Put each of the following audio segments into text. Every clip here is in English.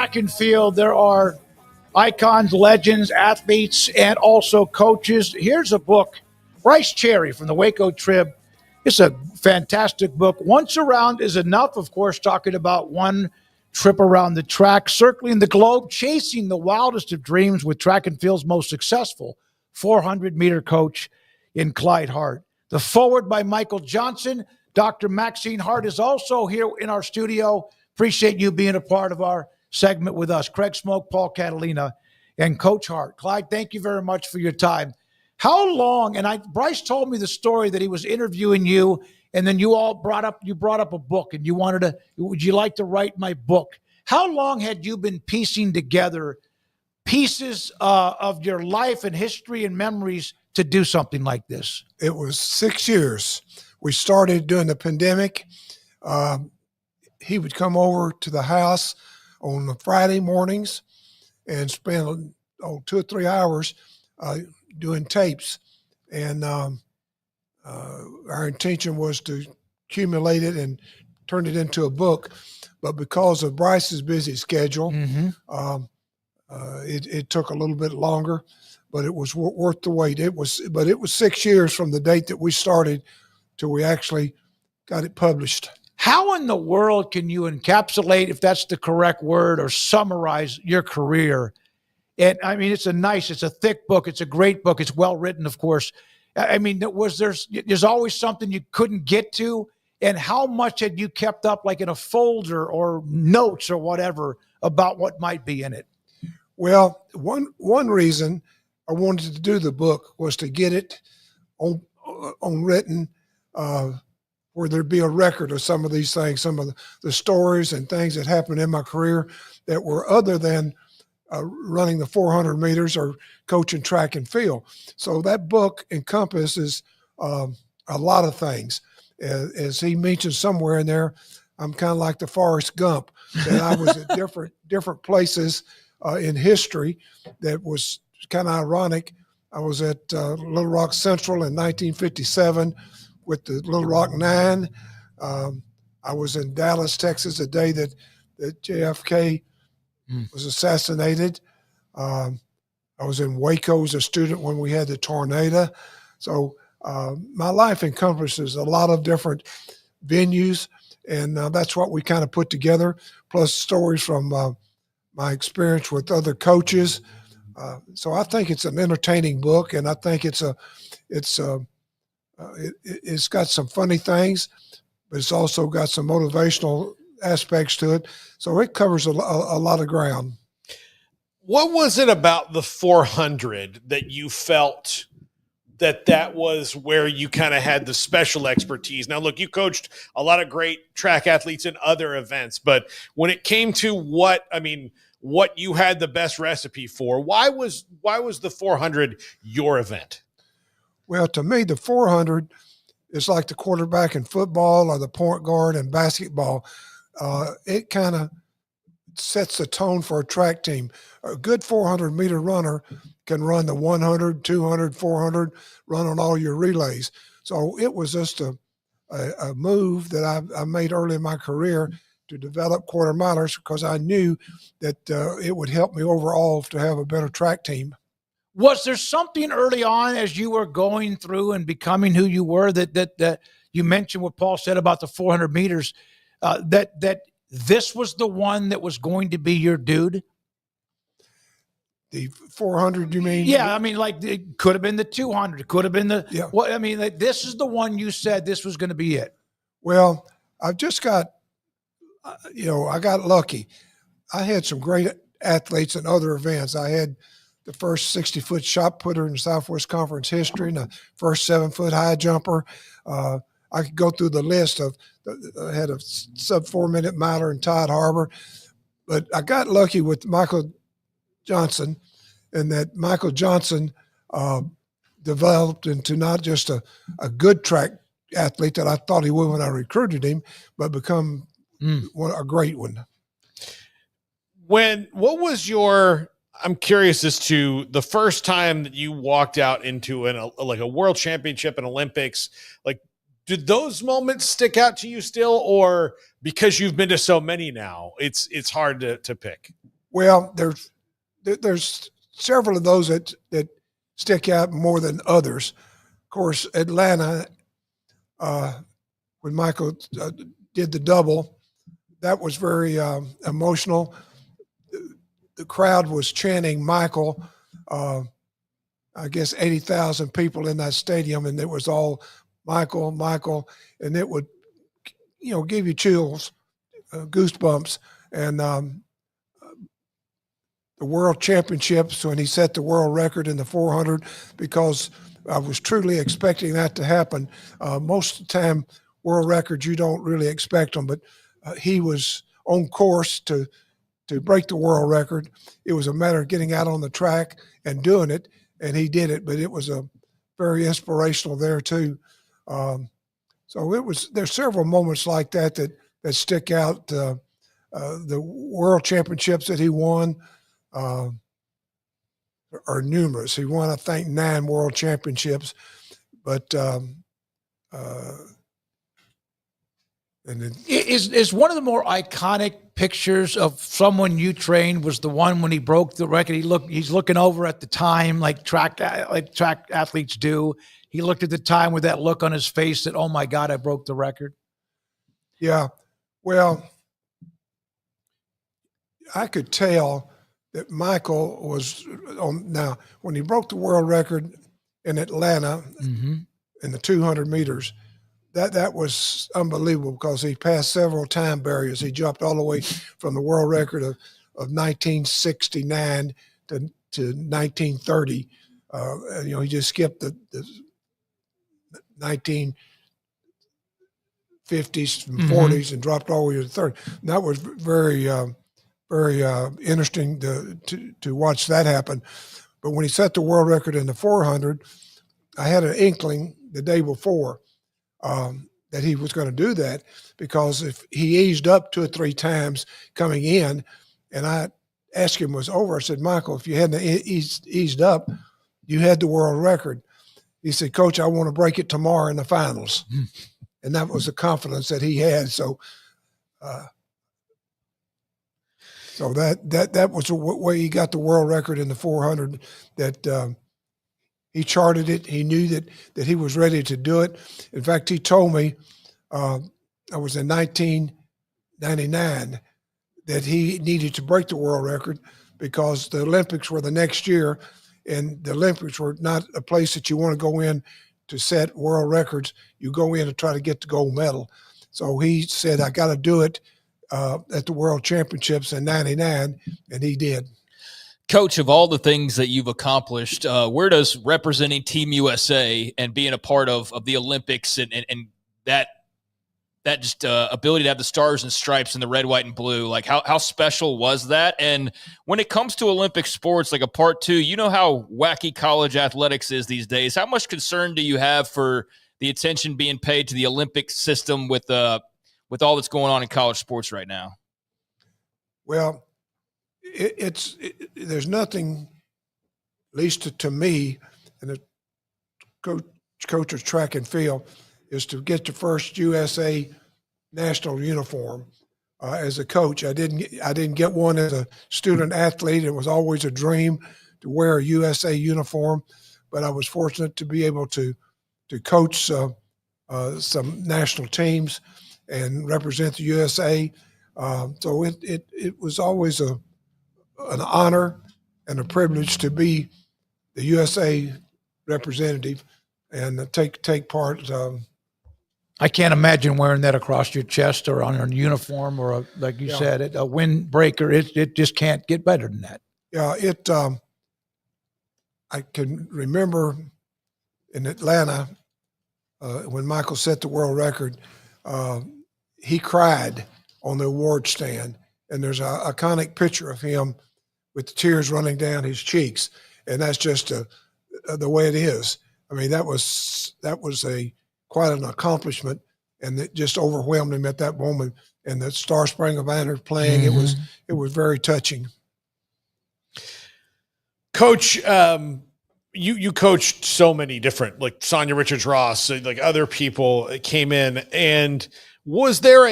track and field, there are icons, legends, athletes, and also coaches. Here's a book, Bryce Cherry from the Waco Trib. It's a fantastic book. Once Around is enough, of course, talking about one trip around the track, circling the globe, chasing the wildest of dreams with track and field's most successful 400-meter coach in Clyde Hart. The forward by Michael Johnson. Dr. Maxine Hart is also here in our studio. Appreciate you being a part of our segment with us. Craig Smoak, Paul Catalina, and Coach Hart. Clyde, thank you very much for your time. How long, and Bryce told me the story that he was interviewing you, and then you brought up a book, and would you like to write my book? How long had you been piecing together pieces of your life and history and memories to do something like this? It was 6 years. We started during the pandemic. He would come over to the house on the Friday mornings and spend 2 or 3 hours doing tapes. And our intention was to accumulate it and turn it into a book. But because of Bryce's busy schedule, it took a little bit longer, but it was worth the wait. It was 6 years from the date that we started till we actually got it published. How in the world can you encapsulate, if that's the correct word, or summarize your career? And I mean, it's a thick book. It's a great book. It's well written, of course. I mean, there's always something you couldn't get to? And how much had you kept up, like in a folder or notes or whatever, about what might be in it? Well, one reason I wanted to do the book was to get it on written, where there'd be a record of some of these things, some of the stories and things that happened in my career that were other than running the 400 meters or coaching track and field. So that book encompasses a lot of things. As he mentioned somewhere in there, I'm kind of like the Forrest Gump, that I was at different places in history. That was kind of ironic. I was at Little Rock Central in 1957 with the Little Rock Nine. I was in Dallas, Texas, the day that JFK was assassinated. I was in Waco as a student when we had the tornado. So my life encompasses a lot of different venues, and that's what we kind of put together, plus stories from my experience with other coaches. So I think it's an entertaining book, and I think it's got some funny things, but it's also got some motivational aspects to it. So it covers a lot of ground. What was it about the 400 that you felt that was where you kind of had the special expertise? Now, look, you coached a lot of great track athletes in other events, but when it came to what you had the best recipe for, why was the 400 your event? Well, to me, the 400 is like the quarterback in football or the point guard in basketball. It kind of sets the tone for a track team. A good 400-meter runner can run the 100, 200, 400, run on all your relays. So it was just a move that I made early in my career to develop quarter milers, because I knew that it would help me overall to have a better track team. Was there something early on as you were going through and becoming who you were that you mentioned what Paul said about the 400 meters, that this was the one that was going to be your dude? The 400, you mean? Yeah, I mean, like it could have been the 200. It could have been yeah. What I mean, like, this is the one you said this was going to be it. Well, I've just got, I got lucky. I had some great athletes in other events. I had the first 60-foot shot putter in Southwest Conference history, and the first 7-foot high jumper. I could go through the list of. I had a sub-4-minute miler in Todd Harbor, but I got lucky with Michael Johnson, and that Michael Johnson developed into not just a good track athlete that I thought he would when I recruited him, but become a great one. I'm curious as to the first time that you walked out into a world championship, an Olympics. Like, did those moments stick out to you still, or because you've been to so many now, it's hard to pick? Well, there's several of those that stick out more than others. Of course, Atlanta, when Michael did the double, that was very emotional. The crowd was chanting Michael. I guess 80,000 people in that stadium, and it was all Michael, Michael, and it would, give you chills, goosebumps. And the World Championships, when he set the world record in the 400, because I was truly expecting that to happen. Most of the time, world records, you don't really expect them, but he was on course to break the world record. It was a matter of getting out on the track and doing it, and he did it. But it was a very inspirational there too. So there's several moments like that stick out. The world championships that he won are numerous. He won, I think, 9 world championships, but and then, is one of the more iconic pictures of someone you trained was the one when he broke the record. He's looking over at the time like track athletes do. He looked at the time with that look on his face that, oh my God, I broke the record. Yeah. Well, I could tell that Michael was on. Now, when he broke the world record in Atlanta in the 200 meters, that was unbelievable because he passed several time barriers. He jumped all the way from the world record of 1969 to 1930. He just skipped the 1950s and 40s and dropped all the way to the 30. And that was very interesting to watch that happen. But when he set the world record in the 400, I had an inkling the day before that he was going to do that, because if he eased up 2 or 3 times coming in, and I asked him was over, I said, Michael, if you hadn't eased up, you had the world record. He said, Coach, I want to break it tomorrow in the finals. And that was the confidence that he had. So that was the way he got the world record in the 400, that he charted it. He knew that he was ready to do it. In fact, he told me, I was in 1999, that he needed to break the world record because the Olympics were the next year, and the Olympics were not a place that you want to go in to set world records. You go in to try to get the gold medal. So he said, I got to do it at the World Championships in 99, and he did. Coach, of all the things that you've accomplished, where does representing Team USA and being a part of the Olympics and that just ability to have the stars and stripes and the red, white, and blue, like how special was that? And when it comes to Olympic sports, like a part 2, you know how wacky college athletics is these days. How much concern do you have for the attention being paid to the Olympic system with all that's going on in college sports right now? Well, there's nothing, at least to me, and the coach of track and field, is to get the first USA national uniform. As a coach, I didn't get one as a student athlete. It was always a dream to wear a USA uniform, but I was fortunate to be able to coach some national teams and represent the USA. So it was always an honor and a privilege to be the USA representative and take part. I can't imagine wearing that across your chest or on a uniform or like you said, a windbreaker. It just can't get better than that. Yeah, I can remember in Atlanta when Michael set the world record, he cried on the award stand, and there's an iconic picture of him with the tears running down his cheeks, and that's just the way it is. I mean, that was quite an accomplishment, and it just overwhelmed him at that moment. And the Star Spangled Banner playing, it was very touching. Coach, you coached so many different, like Sonia Richards-Ross, like other people came in, and was there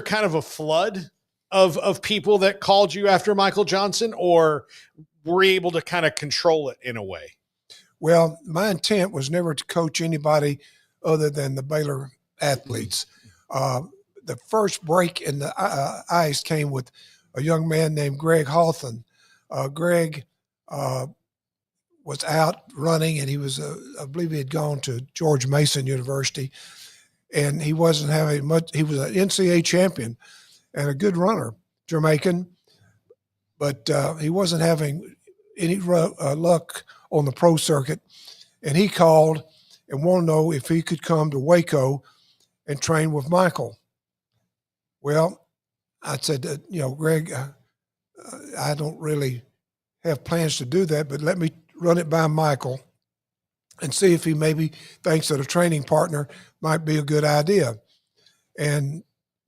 kind of a flood of people that called you after Michael Johnson, or were you able to kind of control it in a way? Well, my intent was never to coach anybody other than the Baylor athletes. The first break in the ice came with a young man named Greg Hawthorne. Greg was out running, and he was, I believe he had gone to George Mason University, and he wasn't having much. He was an NCAA champion and a good runner, Jamaican, but he wasn't having any luck on the pro circuit. And he called and wanted to know if he could come to Waco and train with Michael. Well, I said, Greg, I don't really have plans to do that, but let me run it by Michael and see if he maybe thinks that a training partner might be a good idea. And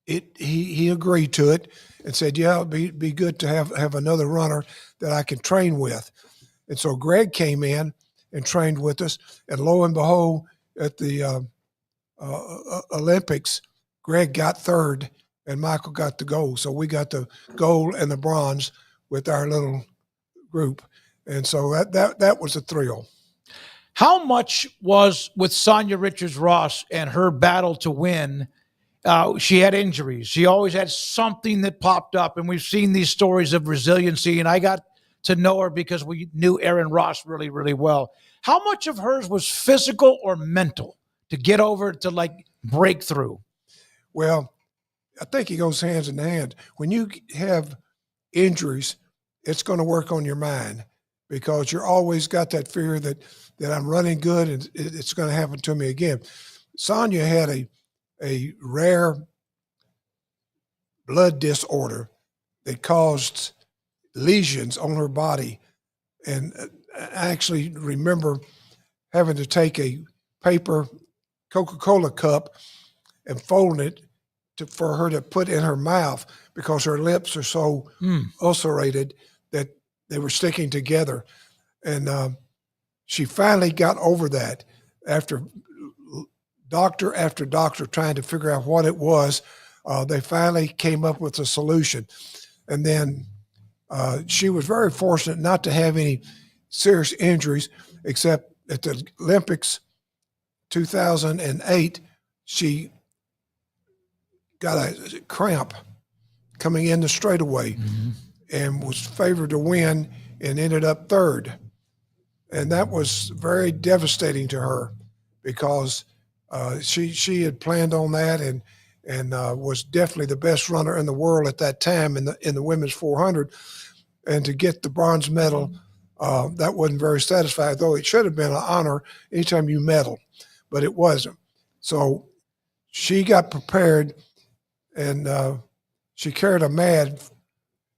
he agreed to it and said, yeah, it'd be good to have another runner that I can train with. And so Greg came in and trained with us, and lo and behold, at the Olympics, Greg got third and Michael got the gold. So we got the gold and the bronze with our little group. And so that was a thrill. How much was with Sonia Richards-Ross and her battle to win? She had injuries. She always had something that popped up, and we've seen these stories of resiliency, and I got to know her because we knew Erin Ross really, really well. How much of hers was physical or mental to get over to like break through? Well, I think it goes hands in hand. When you have injuries, it's going to work on your mind because you're always got that fear that I'm running good and it's going to happen to me again. Sonia had a rare blood disorder that caused lesions on her body. And I actually remember having to take a paper Coca-Cola cup and fold it for her to put in her mouth because her lips are so ulcerated that they were sticking together. And she finally got over that after doctor after doctor trying to figure out what it was. They finally came up with a solution. And then she was very fortunate not to have any serious injuries, except at the Olympics 2008, she got a cramp coming in the straightaway and was favored to win and ended up third. And that was very devastating to her because she had planned on that and was definitely the best runner in the world at that time in the women's 400. And to get the bronze medal, that wasn't very satisfying, though it should have been an honor anytime you medal, but it wasn't. So she got prepared, and she carried a mad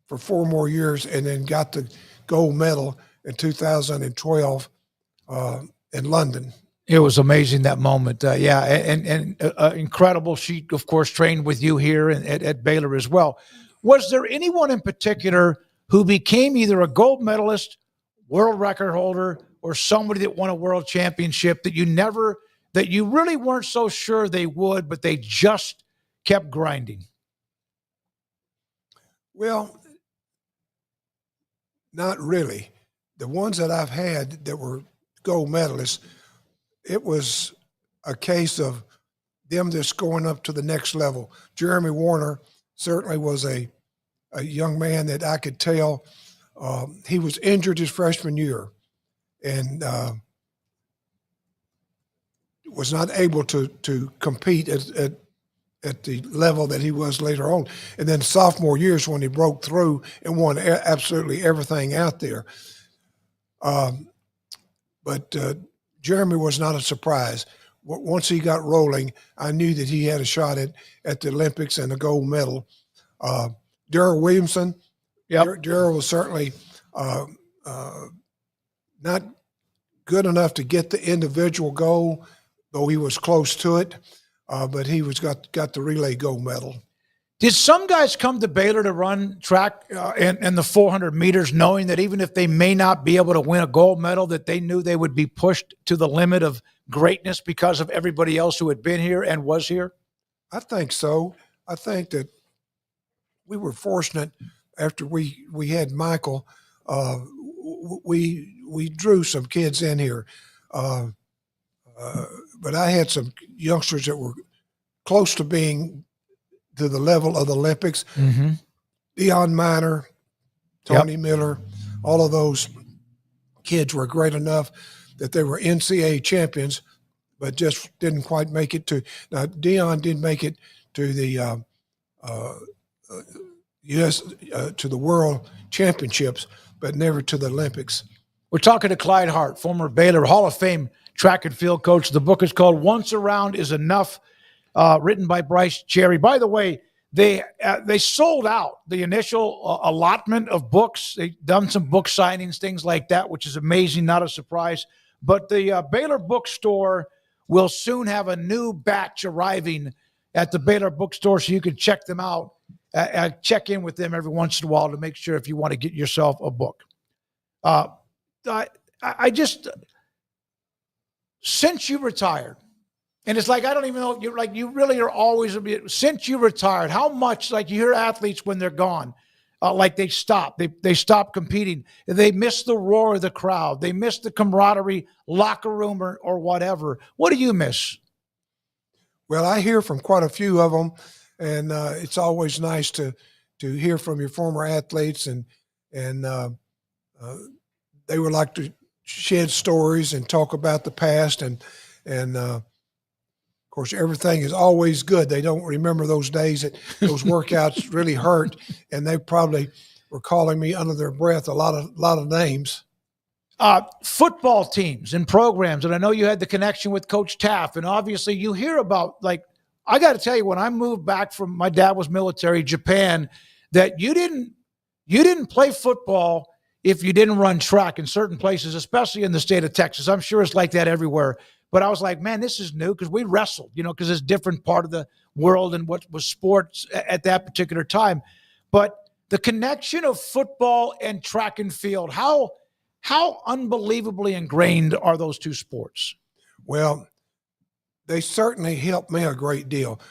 for 4 more years and then got the gold medal in 2012 in London. It was amazing, that moment. And incredible. She, of course, trained with you here at Baylor as well. Was there anyone in particular who became either a gold medalist, world record holder, or somebody that won a world championship that you really weren't so sure they would, but they just kept grinding? Well, not really. The ones that I've had that were gold medalists, it was a case of them just going up to the next level. Jeremy Warner certainly was a young man that I could tell he was injured his freshman year and was not able to compete at the level that he was later on. And then sophomore years when he broke through and won absolutely everything out there. But Jeremy was not a surprise. Once he got rolling, I knew that he had a shot at the Olympics and a gold medal. Darrell Williamson, Darrell was certainly not good enough to get the individual goal, though he was close to it. But he got the relay gold medal. Did some guys come to Baylor to run track and the 400 meters knowing that even if they may not be able to win a gold medal, that they knew they would be pushed to the limit of greatness because of everybody else who had been here and was here? I think so. I think that we were fortunate after we had Michael. We drew some kids in here, but I had some youngsters that were close to being to the level of the Olympics. Mm-hmm. Deion Miner, Tony Miller, all of those kids were great enough that they were NCAA champions, but just didn't quite make it to. Now Deion did make it to the U.S. To the World Championships, but never to the Olympics. We're talking to Clyde Hart, former Baylor Hall of Fame track and field coach. The book is called Once Around is Enough, written by Bryce Cherry. By the way, they sold out the initial allotment of books. They've done some book signings, things like that, which is amazing, not a surprise. But the Baylor bookstore will soon have a new batch arriving at the Baylor bookstore, so you can check them out. Check in with them every once in a while to make sure if you want to get yourself a book. I just, since you retired, and it's like, I don't even know, you're like, you really are always, since you retired, how much, like you hear athletes when they're gone, like they stop competing. They miss the roar of the crowd. They miss the camaraderie, locker room or whatever. What do you miss? Well, I hear from quite a few of them, and it's always nice to hear from your former athletes, and they would like to shed stories and talk about the past, and of course everything is always good. They don't remember those days that those workouts really hurt, and they probably were calling me under their breath a lot of names. Football teams and programs, and I know you had the connection with Coach Taft, and obviously you hear about, like, I got to tell you, when I moved back from, my dad was military, Japan, that you didn't play football if you didn't run track in certain places, especially in the state of Texas. I'm sure it's like that everywhere. But I was like, man, this is new, because we wrestled, because it's a different part of the world and what was sports at that particular time. But the connection of football and track and field, how unbelievably ingrained are those two sports? Well, they certainly helped me a great deal,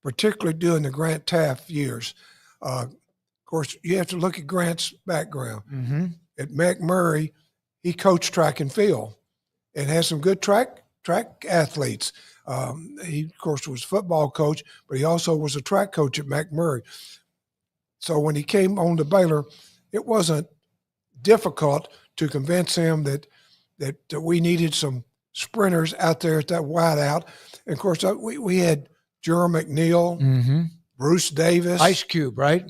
particularly during the Grant Taft years. Of course, you have to look at Grant's background. Mm-hmm. At McMurray, he coached track and field and had some good track athletes. He, of course, was a football coach, but he also was a track coach at McMurray. So when he came on to Baylor, it wasn't difficult to convince him that we needed some sprinters out there at that wideout. And, of course, we had Jerome McNeil, mm-hmm. Bruce Davis. Ice Cube, right?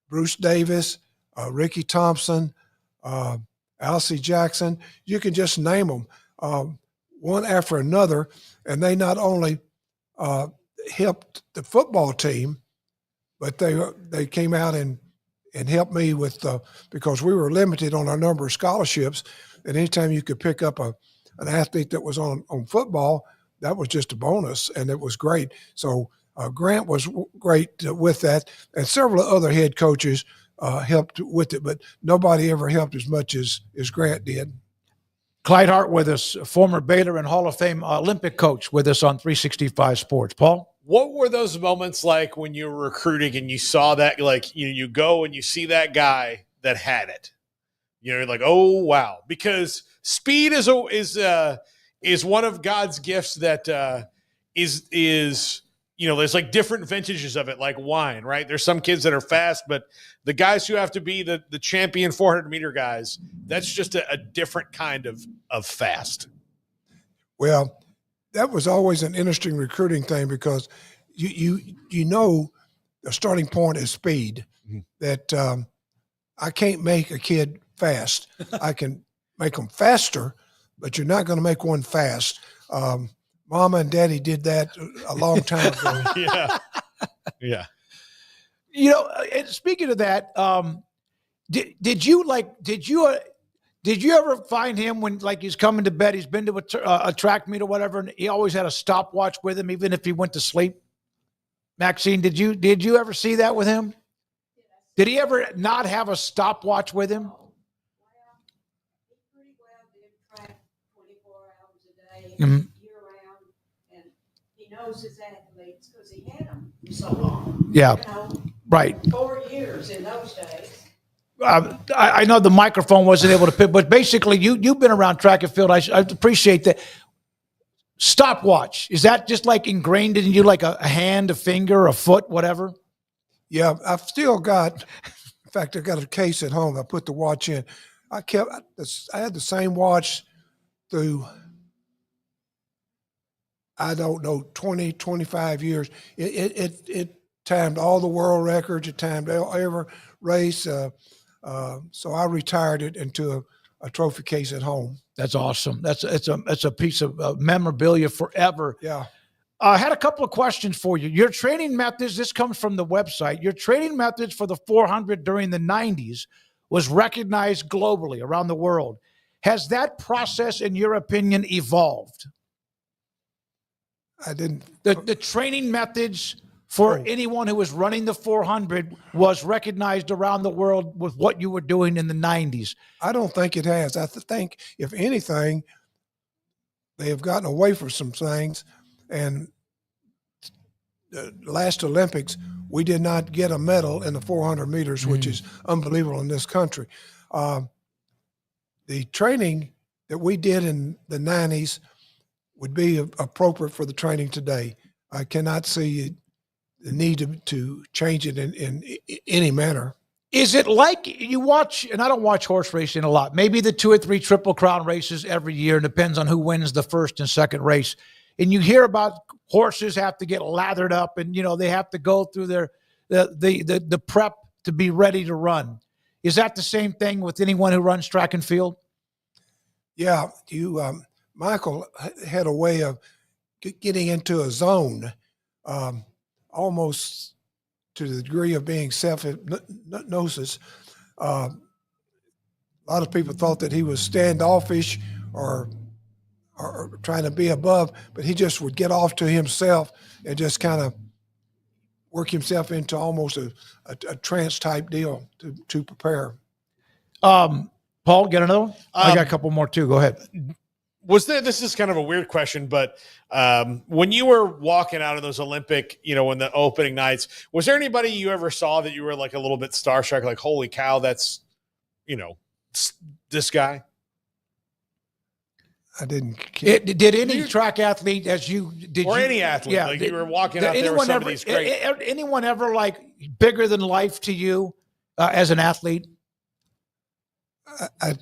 Bruce Davis, Ricky Thompson, Alcee Jackson. You can just name them one after another. And they not only helped the football team, but they came out and helped me with because we were limited on our number of scholarships. And anytime you could pick up an athlete that was on football, that was just a bonus, and it was great. So Grant was great with that, and several other head coaches helped with it, but nobody ever helped as much as Grant did. Clyde Hart with us, former Baylor and Hall of Fame Olympic coach, with us on 365 Sports. Paul? What were those moments like when you were recruiting and you saw that, like, you go and you see that guy that had it? You're like, oh, wow. Because speed is one of God's gifts that is there's like different vintages of it, like wine, right? There's some kids that are fast, but the guys who have to be the champion 400-meter guys, that's just a different kind of fast. Well, that was always an interesting recruiting thing, because you know the starting point is speed. Mm-hmm. That I can't make a kid fast. I can make them faster, but you're not going to make one fast. Mama and Daddy did that a long time ago. Yeah. And speaking of that, did you ever find him when, like, he's coming to bed, he's been to a track meet or whatever, and he always had a stopwatch with him, even if he went to sleep? Maxine, did you ever see that with him? Did he ever not have a stopwatch with him? He pretty well did track 24 hours a day, Mm-hmm. year round, and he knows his athletes because he had them for so long. Yeah. Right. 4 years in those days. I know the microphone wasn't able to pick, but basically you've been around track and field. I appreciate that. Stopwatch, is that just like ingrained in you, like a hand, a finger, a foot, whatever? Yeah, I've still got. In fact, I got a case at home. I put the watch in. I had the same watch through, I don't know, 20, 25 years. It timed all the world records. It timed every race. So I retired it into a trophy case at home. That's awesome. It's a piece of memorabilia forever. Yeah. I had a couple of questions for you. Your training methods, this comes from the website. Your training methods for the 400 during the 90s was recognized globally around the world. Has that process, in your opinion, evolved? I didn't. The training methods for anyone who was running the 400 was recognized around the world with what you were doing in the 90s. I don't think it has. I think, if anything, they have gotten away from some things. And the last Olympics, we did not get a medal in the 400 meters, which is unbelievable in this country. The training that we did in the 90s would be appropriate for the training today. I cannot see the need to change it in any manner. Is it like you watch, and I don't watch horse racing a lot, maybe the 2 or 3 Triple Crown races every year, and depends on who wins the first and second race. And you hear about horses have to get lathered up, and they have to go through the prep to be ready to run. Is that the same thing with anyone who runs track and field? Yeah, Michael had a way of getting into a zone, almost to the degree of being self-hypnosis. A lot of people thought that he was standoffish or trying to be above, but he just would get off to himself and just kind of work himself into almost a trance type deal to prepare. Paul, get another one? I got a couple more too. Go ahead. This is kind of a weird question, but when you were walking out of those Olympic, in the opening nights, was there anybody you ever saw that you were like a little bit starstruck, like, holy cow, that's, this guy? I didn't. Did any track athlete, any athlete, yeah, like you were walking out there with some of these great. Anyone ever like bigger than life to you as an athlete? I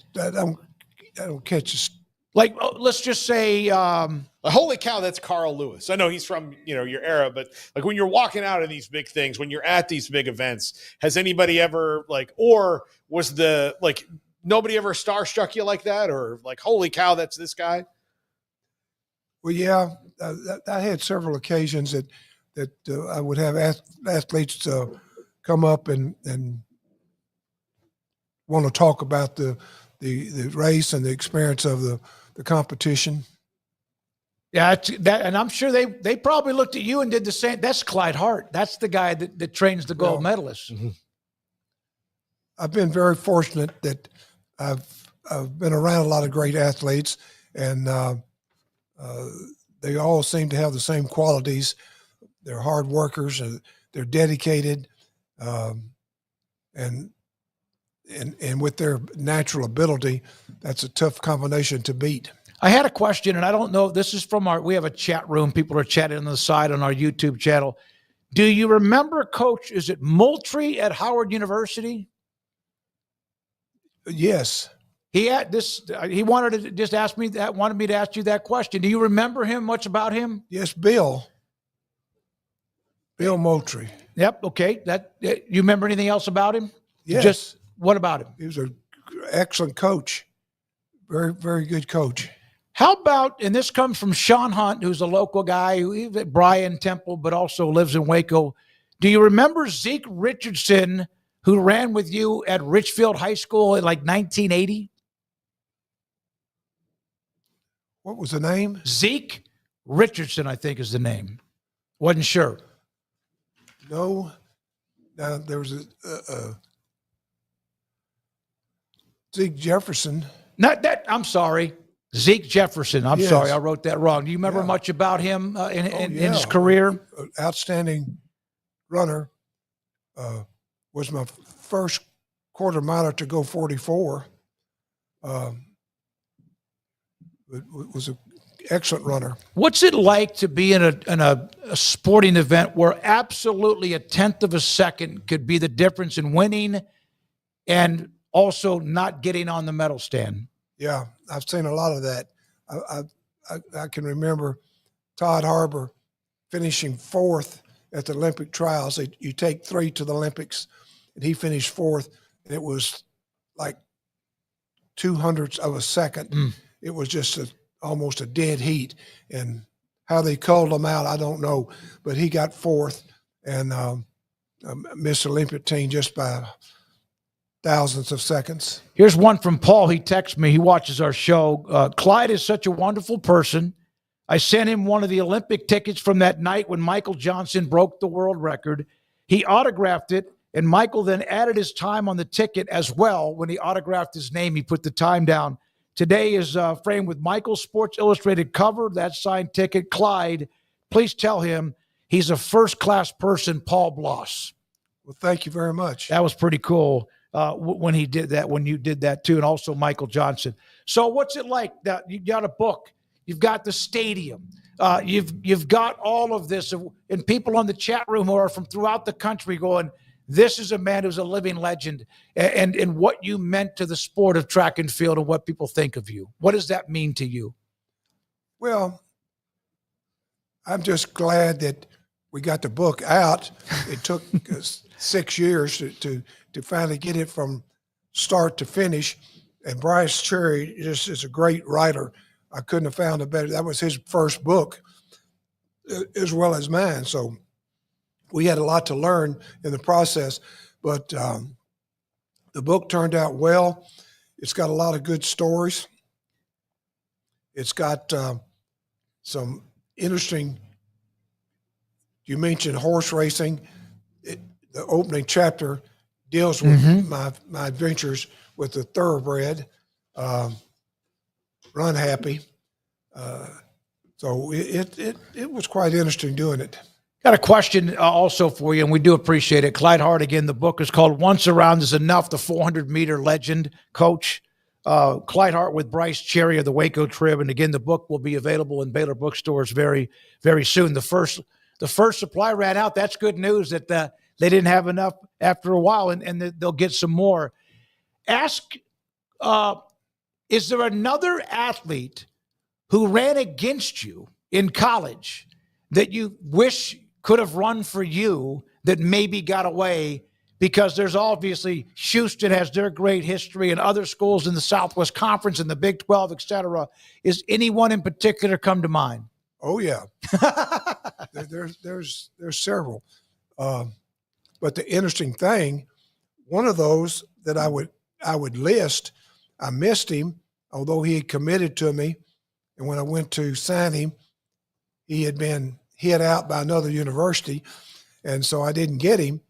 don't catch this. Like, let's just say, holy cow, that's Carl Lewis. I know he's from, your era, but like when you're walking out of these big things, when you're at these big events, has anybody ever or was nobody ever starstruck you like that? Or like, holy cow, that's this guy? Well, yeah, I had several occasions that I would have athletes come up and want to talk about the race and the experience of the competition. Yeah, and I'm sure they probably looked at you and did the same. That's Clyde Hart. That's the guy that trains the gold medalists. Mm-hmm. I've been very fortunate that I've been around a lot of great athletes, and they all seem to have the same qualities. They're hard workers, and they're dedicated, and with their natural ability, that's a tough combination to beat. I had a question, and I don't know. This is from we have a chat room. People are chatting on the side on our YouTube channel. Do you remember, Coach, is it Moultrie at Howard University? Yes. He had this. He wanted to just ask me that. Wanted me to ask you that question. Do you remember him? Much about him? Yes, Bill Moultrie. Yep. Okay. You remember anything else about him? Yes. Just what about him? He was an excellent coach. Very, very good coach. How about, and this comes from Sean Hunt, who's a local guy who's at Bryan Temple, but also lives in Waco. Do you remember Zeke Richardson, who ran with you at Richfield High School in like 1980? What was the name? Zeke Richardson, I think is the name. Wasn't sure. No. Now, there was a Zeke Jefferson. Not that, I'm sorry. Zeke Jefferson. I'm Yes. sorry, I wrote that wrong. Do you remember much about him in his Yeah. career? Outstanding runner. was my first quarter miler to go 44. It was an excellent runner. What's it like to be in a sporting event where absolutely a tenth of a second could be the difference in winning and also not getting on the medal stand? Yeah, I've seen a lot of that. I can remember Todd Harbor finishing fourth at the Olympic trials. You take 3 to the Olympics, and he finished fourth, and it was like 0.02 of a second. It was just almost a dead heat, and how they culled him out, I don't know, but he got fourth and missed the Olympic team just by thousands of seconds. Here's one from Paul. He texts me. He watches our show. Clyde is such a wonderful person. I sent him one of the Olympic tickets from that night when Michael Johnson broke the world record. He autographed it, and Michael then added his time on the ticket as well. When he autographed his name, he put the time down. Today is framed with Michael's Sports Illustrated cover, that signed ticket. Clyde, please tell him he's a first-class person, Paul Bloss. Well, thank you very much. That was pretty cool when he did that, when you did that too, and also Michael Johnson. So what's it like? That you got a book, you've got the stadium, you've got all of this, and people on the chat room who are from throughout the country going, this is a man who's a living legend, and what you meant to the sport of track and field and what people think of you. What does that mean to you? Well, I'm just glad that we got the book out. It took 6 years to finally get it from start to finish. And Bryce Cherry just is a great writer. I couldn't have found a better. That was his first book, as well as mine. So we had a lot to learn in the process, but the book turned out well. It's got a lot of good stories. It's got some interesting, you mentioned horse racing. The opening chapter deals with my adventures with the thoroughbred, Run Happy. So it was quite interesting doing it. Got a question also for you, and we do appreciate it. Clyde Hart, again, the book is called Once Around is Enough, the 400-meter legend coach. Clyde Hart with Bryce Cherry of the Waco Trib. And again, the book will be available in Baylor bookstores very, very soon. The first supply ran out. That's good news that they didn't have enough after a while, and they'll get some more. Ask, is there another athlete who ran against you in college that you wish could have run for you that maybe got away? Because there's obviously Houston has their great history and other schools in the Southwest Conference and the Big 12, et cetera. Is anyone in particular come to mind? Oh, yeah. There's several. But the interesting thing, one of those that I would list, I missed him, although he had committed to me. And when I went to sign him, he had been hit out by another university, and so I didn't get him.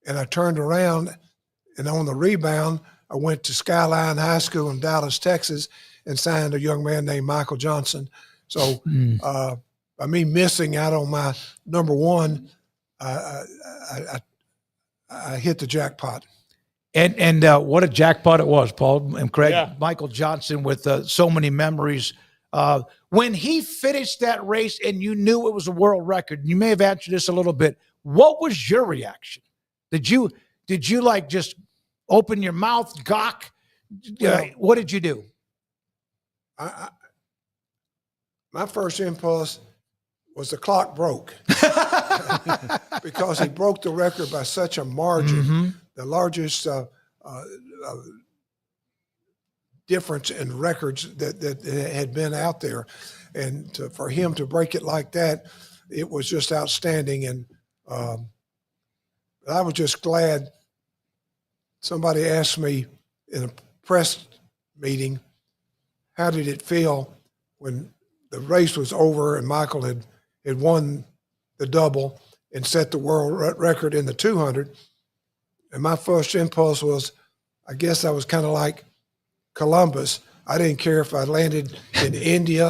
And I turned around, and on the rebound, I went to Skyline High School in Dallas, Texas, and signed a young man named Michael Johnson. So by me missing out on my number one, I hit the jackpot. And what a jackpot it was, Paul and Craig. Yeah. Michael Johnson with so many memories. When he finished that race and you knew it was a world record, you may have answered this a little bit. What was your reaction? Did you like just open your mouth, gawk? What did you do? My first impulse was the clock broke because he broke the record by such a margin, the largest difference in records that had been out there. And for him to break it like that, it was just outstanding. And I was just glad. Somebody asked me in a press meeting, how did it feel when the race was over and Michael had won the double and set the world record in the 200. And my first impulse was, I guess I was kind of like Columbus. I didn't care if I landed in India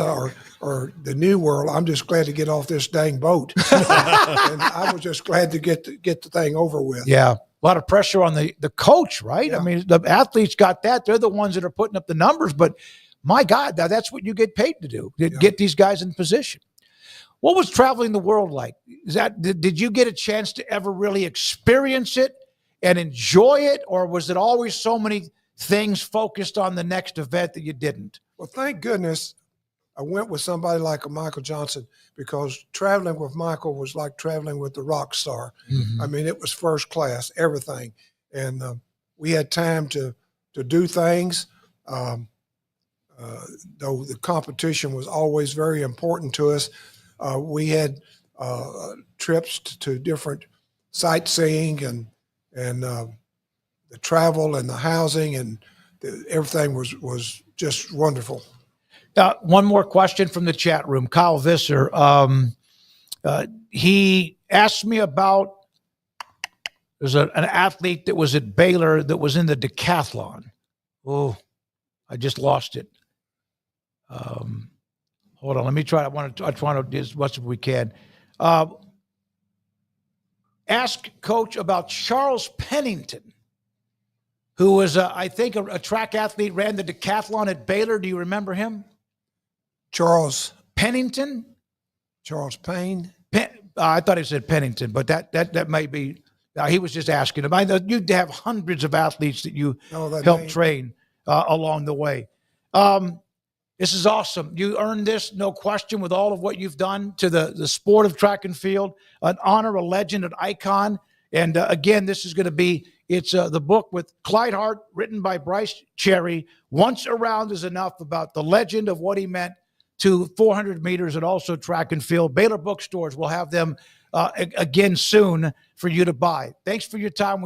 or the New World. I'm just glad to get off this dang boat. And I was just glad to get the thing over with. Yeah. A lot of pressure on the coach, right? Yeah. I mean, the athletes got that. They're the ones that are putting up the numbers, but my God, that's what you get paid to do, to get these guys in position. What was traveling the world like? Did you get a chance to ever really experience it and enjoy it, or was it always so many things focused on the next event that you didn't? Well, thank goodness I went with somebody like a Michael Johnson, because traveling with Michael was like traveling with the rock star. Mm-hmm. I mean, it was first class, everything. And we had time to do things. Though the competition was always very important to us, we had trips to different sightseeing and the travel and the housing, and everything was just wonderful. One more question from the chat room. Kyle Visser, he asked me about, there's an athlete that was at Baylor that was in the decathlon. Oh, I just lost it. Hold on, let me try. I want to do as much as we can. Ask Coach about Charles Pennington, who was, I think, a track athlete, ran the decathlon at Baylor. Do you remember him? Charles Pennington? Charles Payne? I thought he said Pennington, but that might be. He was just asking about. You'd have hundreds of athletes that you helped train along the way. This is awesome. You earned this, no question, with all of what you've done to the sport of track and field. An honor, a legend, an icon. And again, this is going to be, it's the book with Clyde Hart, written by Bryce Cherry. Once Around is Enough, about the legend of what he meant to 400 meters and also track and field. Baylor bookstores will have them again soon for you to buy. Thanks for your time. We